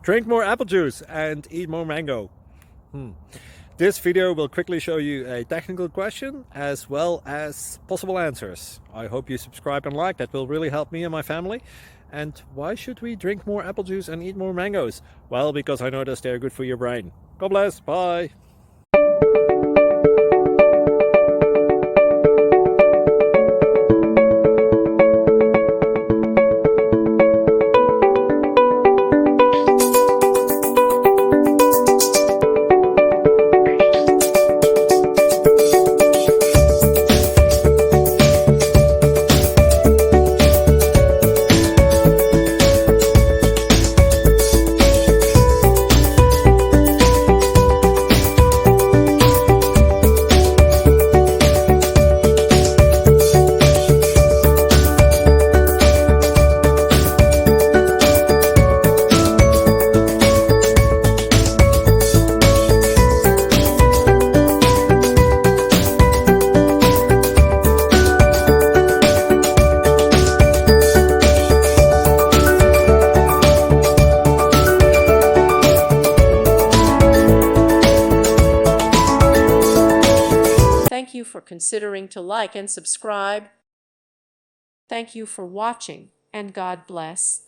Drink more apple juice and eat more mango. This video will quickly show you a technical question as well as possible answers. I hope you subscribe and like, that will really help me and my family. And why should we drink more apple juice and eat more mangoes? Well, because I noticed they're good for your brain. God bless, bye! Thank you for considering to like and subscribe. Thank you for watching, and God bless.